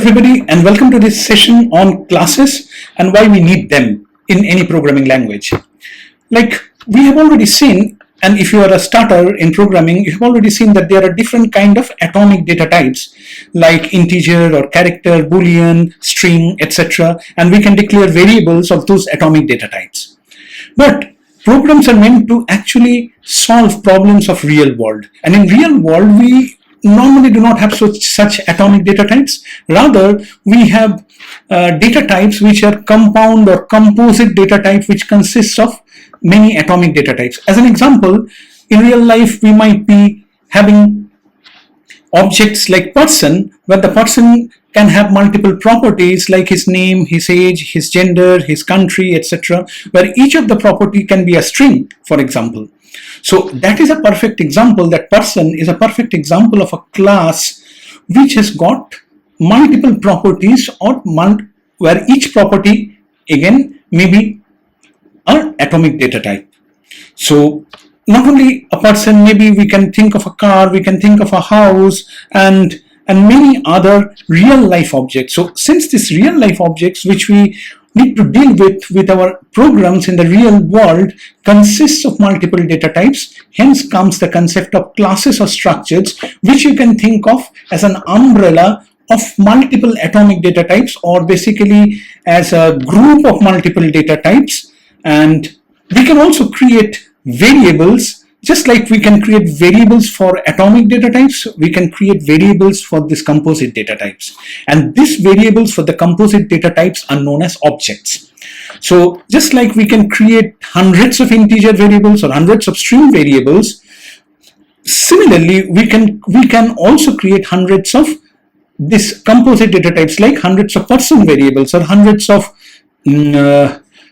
everybody, and welcome to this session on classes and why we need them in any programming language. Like we have already seen, and if you are a starter in programming, you have already seen that there are different kind of atomic data types like integer or character, boolean, string, etc. And we can declare variables of those atomic data types. But programs are meant to actually solve problems of real world. And in real world, we normally do not have such atomic data types. Rather, we have data types which are compound or composite data type which consists of many atomic data types. As an example, in real life, we might be having objects like person, where the person can have multiple properties like his name, his age, his gender, his country, etc., where each of the property can be a string, for example. So that is a perfect example. That person is a perfect example of a class which has got multiple properties or where each property again may be an atomic data type. So not only a person, maybe we can think of a car, we can think of a house, and many other real life objects. So since these real life objects which we need to deal with our programs in the real world consists of multiple data types, hence comes the concept of classes or structures, which you can think of as an umbrella of multiple atomic data types, or basically as a group of multiple data types. And we can also create variables. Just like we can create variables for atomic data types, we can create variables for these composite data types. And these variables for the composite data types are known as objects. So just like we can create hundreds of integer variables or hundreds of string variables, similarly, we can also create hundreds of these composite data types, like hundreds of person variables or hundreds of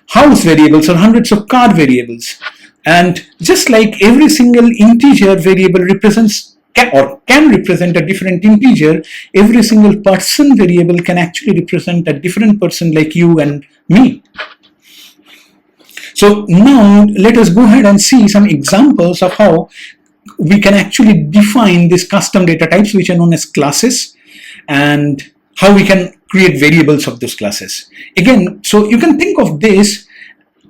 house variables or hundreds of car variables. And just like every single integer variable represents can represent a different integer, every single person variable can actually represent a different person like you and me. So now let us go ahead and see some examples of how we can actually define these custom data types which are known as classes, and how we can create variables of those classes. Again, so you can think of this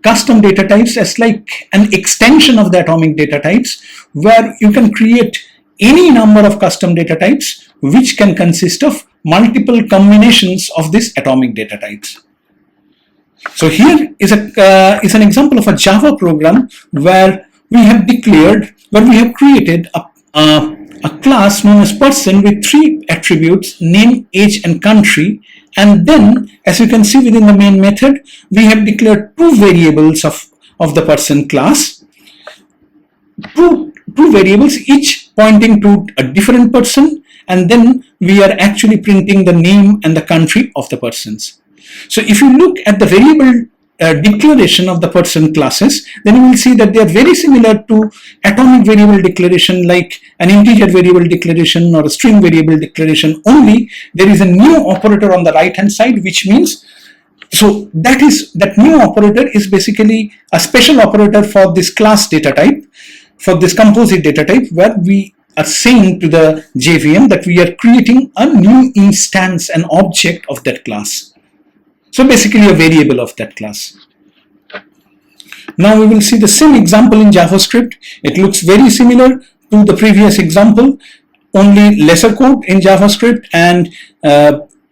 custom data types as like an extension of the atomic data types, where you can create any number of custom data types which can consist of multiple combinations of these atomic data types. So here is an example of a Java program where we have created a class known as person with three attributes: name, age, and country. And then, as you can see within the main method, we have declared two variables of the person class, two variables each pointing to a different person, and then we are actually printing the name and the country of the persons. So if you look at the variable declaration of the person classes, then you will see that they are very similar to atomic variable declaration, like an integer variable declaration or a string variable declaration. Only there is a new operator on the right hand side, which means, so that new operator is basically a special operator for this class data type, for this composite data type, where we are saying to the JVM that we are creating a new instance, an object of that class. So basically a variable of that class. Now we will see the same example in JavaScript. It looks very similar to the previous example, only lesser code in JavaScript, and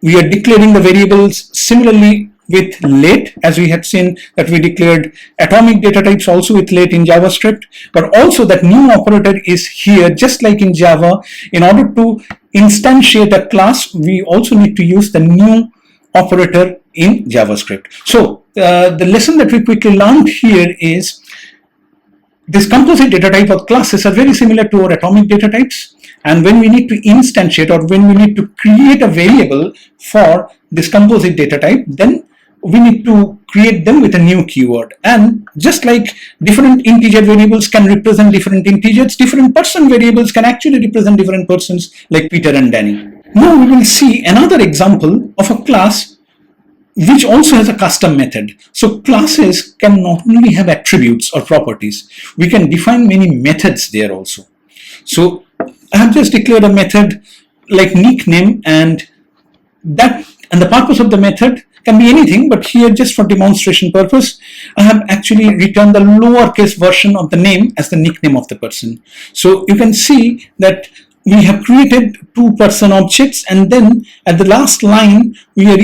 we are declaring the variables similarly with late, as we had seen that we declared atomic data types also with late in JavaScript, but also that new operator is here, just like in Java. In order to instantiate a class, we also need to use the new operator in JavaScript. So the lesson that we quickly learned here is this composite data type of classes are very similar to our atomic data types, and when we need to instantiate or when we need to create a variable for this composite data type, then we need to create them with a new keyword. And just like different integer variables can represent different integers, different person variables can actually represent different persons like Peter and Danny. Now we will see another example of a class which also has a custom method. So classes can not only have attributes or properties, we can define many methods there also. So I have just declared a method like nickname, and that, and the purpose of the method can be anything, but here just for demonstration purpose, I have actually returned the lowercase version of the name as the nickname of the person. So you can see that we have created two person objects, and then at the last line we are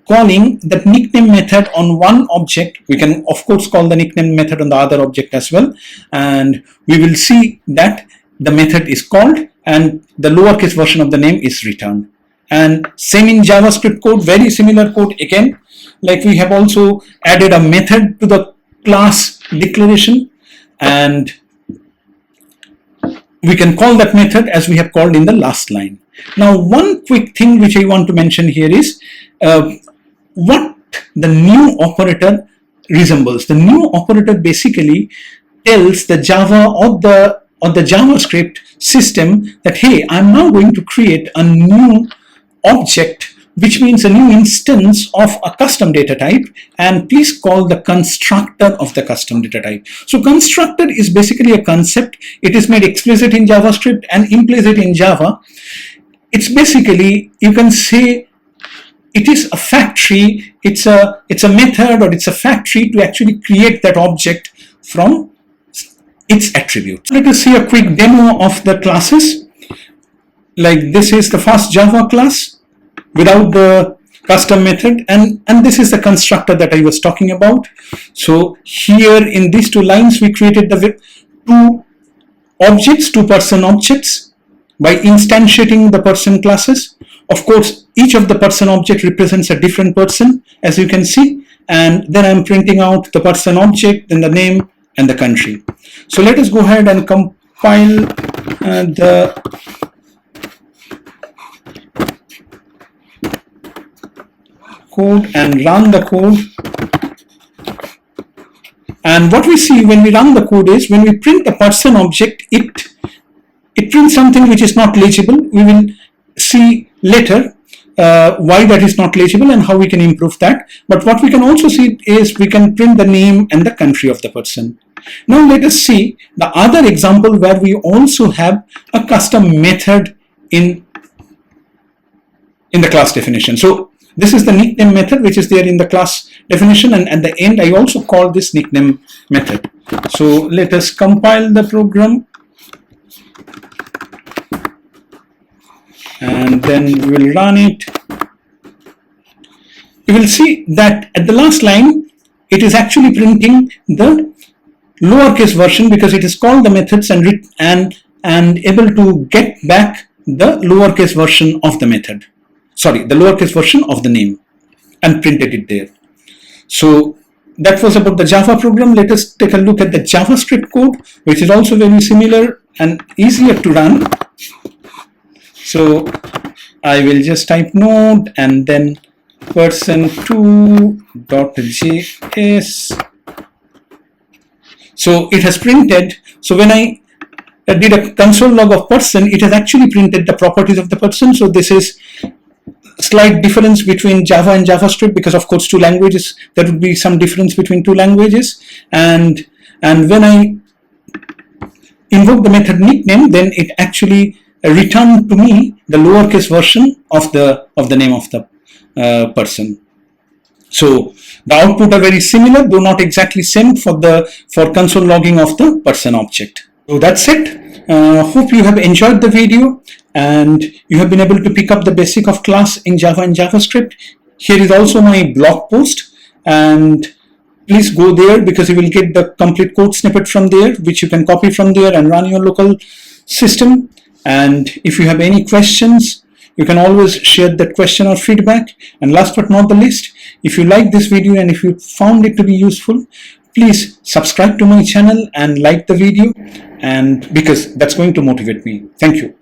calling that nickname method on one object. We can of course call the nickname method on the other object as well, and we will see that the method is called and the lowercase version of the name is returned. And same in JavaScript code, very similar code again. Like we have also added a method to the class declaration, and we can call that method as we have called in the last line. Now, one quick thing which I want to mention here is what the new operator resembles. The new operator basically tells the Java or the JavaScript system that, hey, I'm now going to create a new object, which means a new instance of a custom data type, and please call the constructor of the custom data type. So constructor is basically a concept. It is made explicit in JavaScript and implicit in Java. It's basically, you can say, it is a factory, it's a method, or it's a factory to actually create that object from its attributes. Let us see a quick demo of the classes. Like this is the first Java class without the custom method, and this is the constructor that I was talking about. So here in these two lines we created the two objects, two person objects, by instantiating the person classes. Of course, each of the person object represents a different person, as you can see, and then I'm printing out the person object, then the name and the country. So let us go ahead and compile the code and run the code. And what we see when we run the code is, when we print the person object, it prints something which is not legible. We will see later why that is not legible and how we can improve that. But what we can also see is we can print the name and the country of the person. Now let us see the other example where we also have a custom method in the class definition. So this is the nickname method which is there in the class definition, and at the end I also call this nickname method. So let us compile the program, and then we will run it. You will see that at the last line it is actually printing the lowercase version because it is called the methods and able to get back the lowercase version of the method. Sorry, the lowercase version of the name, and printed it there. So that was about the Java program. Let us take a look at the JavaScript code, which is also very similar and easier to run. So I will just type node and then person2.js. So it has printed. So when I did a console log of person, it has actually printed the properties of the person. So this is slight difference between Java and JavaScript, because of course two languages, there would be some difference between two languages, and when I invoke the method nickname, then it actually returned to me the lowercase version of the name of the person. So the output are very similar, though not exactly same for console logging of the person object. So that's it. Hope you have enjoyed the video and you have been able to pick up the basic of class in Java and JavaScript. Here is also my blog post, and please go there because you will get the complete code snippet from there, which you can copy from there and run your local system. And if you have any questions, you can always share that question or feedback. And last but not the least, if you like this video and if you found it to be useful, please subscribe to my channel and like the video, and because that's going to motivate me. Thank you.